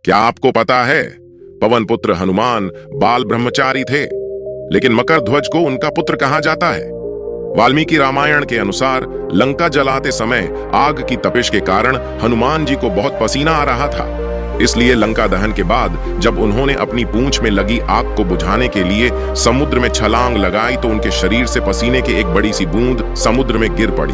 क्या आपको पता है, पवन पुत्र हनुमान बाल ब्रह्मचारी थे, लेकिन मकर ध्वज को उनका पुत्र कहा जाता है। वाल्मीकि रामायण के अनुसार लंका जलाते समय आग की तपिश के कारण हनुमान जी को बहुत पसीना आ रहा था। इसलिए लंका दहन के बाद जब उन्होंने अपनी पूंछ में लगी आग को बुझाने के लिए समुद्र में छलांग लगाई तो उनके शरीर से पसीने की एक बड़ी सी बूंद समुद्र में गिर पड़ी।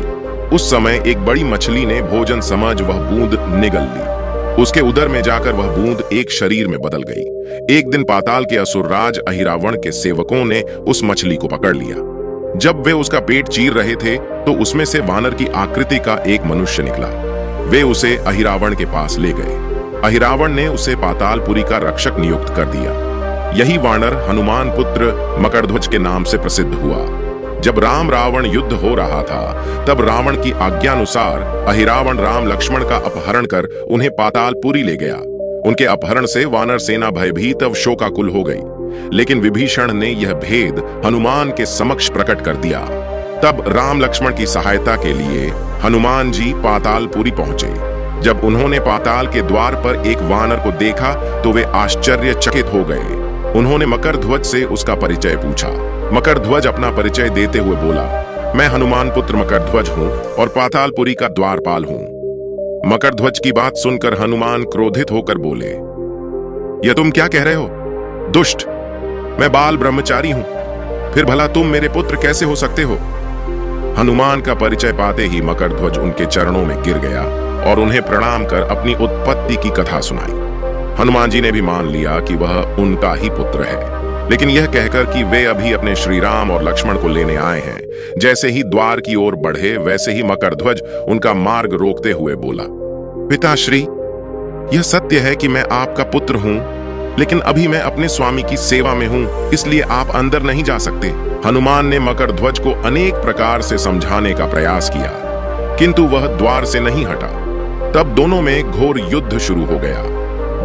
उस समय एक बड़ी मछली ने भोजन समझ वह बूंद निगल ली। उसके उदर में जाकर वह बूंद एक शरीर में बदल गई। एक दिन पाताल के असुरराज अहिरावण के सेवकों ने उस मछली को पकड़ लिया। जब वे उसका पेट चीर रहे थे तो उसमें से वानर की आकृति का एक मनुष्य निकला। वे उसे अहिरावण के पास ले गए। अहिरावण ने उसे पातालपुरी का रक्षक नियुक्त कर दिया। यही वानर हनुमान पुत्र मकरध्वज के नाम से प्रसिद्ध हुआ। जब राम रावण युद्ध हो रहा था तब रावण की आज्ञानुसार अहिरावण राम लक्ष्मण का अपहरण कर उन्हें पातालपुरी ले गया। उनके अपहरण से वानर सेना भयभीत अब शोकाकुल हो गई, लेकिन विभीषण ने यह भेद हनुमान के समक्ष प्रकट कर दिया। तब राम लक्ष्मण की सहायता के लिए हनुमान जी पातालपुरी पहुंचे। जब उन्होंने पाताल के द्वार पर एक वानर को देखा तो वे आश्चर्यचकित हो गए। उन्होंने मकरध्वज से उसका परिचय पूछा। मकरध्वज अपना परिचय देते हुए बोला, मैं हनुमान पुत्र मकरध्वज हूँ और पातालपुरी का द्वारपाल हूँ। मकरध्वज की बात सुनकर हनुमान क्रोधित होकर बोले, यह तुम क्या कह रहे हो? दुष्ट, मैं बाल ब्रह्मचारी हूँ, फिर भला तुम मेरे पुत्र कैसे हो सकते हो? हनुमान का परिचय पाते ही मकरध्वज उनके चरणों में गिर गया और उन्हें प्रणाम कर अपनी उत्पत्ति की कथा सुनाई। हनुमान जी ने भी मान लिया कि वह उनका ही पुत्र है, लेकिन यह कहकर कि वे अभी अपने श्री राम और लक्ष्मण को लेने आए हैं। जैसे ही द्वार की ओर बढ़े वैसे ही मकरध्वज उनका मार्ग रोकते हुए बोला, पिताश्री, यह सत्य है कि मैं आपका पुत्र हूँ, लेकिन अभी मैं अपने स्वामी की सेवा में हूँ, इसलिए आप अंदर नहीं जा सकते। हनुमान ने मकरध्वज को अनेक प्रकार से समझाने का प्रयास किया, किंतु वह द्वार से नहीं हटा। तब दोनों में घोर युद्ध शुरू हो गया।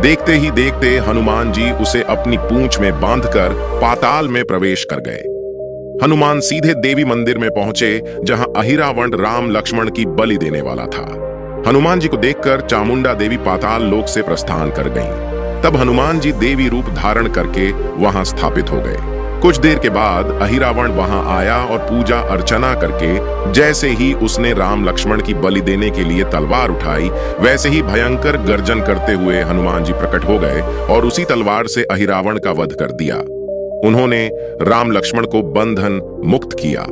देखते ही देखते हनुमान जी उसे अपनी पूंछ में बांधकर पाताल में प्रवेश कर गए। हनुमान सीधे देवी मंदिर में पहुंचे जहां अहिरावण राम लक्ष्मण की बलि देने वाला था। हनुमान जी को देखकर चामुंडा देवी पाताल लोक से प्रस्थान कर गईं। तब हनुमान जी देवी रूप धारण करके वहां स्थापित हो गए। कुछ देर के बाद अहिरावण वहां आया और पूजा अर्चना करके जैसे ही उसने राम लक्ष्मण की बलि देने के लिए तलवार उठाई, वैसे ही भयंकर गर्जन करते हुए हनुमान जी प्रकट हो गए और उसी तलवार से अहिरावण का वध कर दिया। उन्होंने राम लक्ष्मण को बंधन मुक्त किया।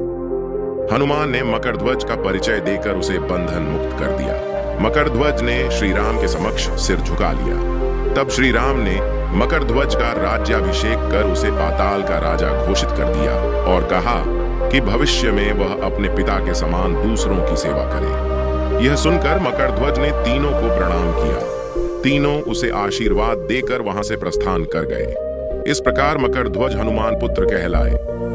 हनुमान ने मकरध्वज का परिचय देकर उसे बंधन मुक्त कर दिया। मकरध्वज ने श्री राम के समक्ष सिर झुका लिया। तब श्री राम ने मकरध्वज का राज्याभिषेक कर उसे पाताल का राजा घोषित कर दिया और कहा कि भविष्य में वह अपने पिता के समान दूसरों की सेवा करे। यह सुनकर मकरध्वज ने तीनों को प्रणाम किया। तीनों उसे आशीर्वाद देकर वहां से प्रस्थान कर गए। इस प्रकार मकरध्वज हनुमान पुत्र कहलाए।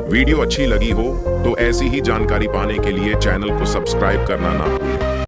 वीडियो अच्छी लगी हो तो ऐसी ही जानकारी पाने के लिए चैनल को सब्सक्राइब करना ना भूलें।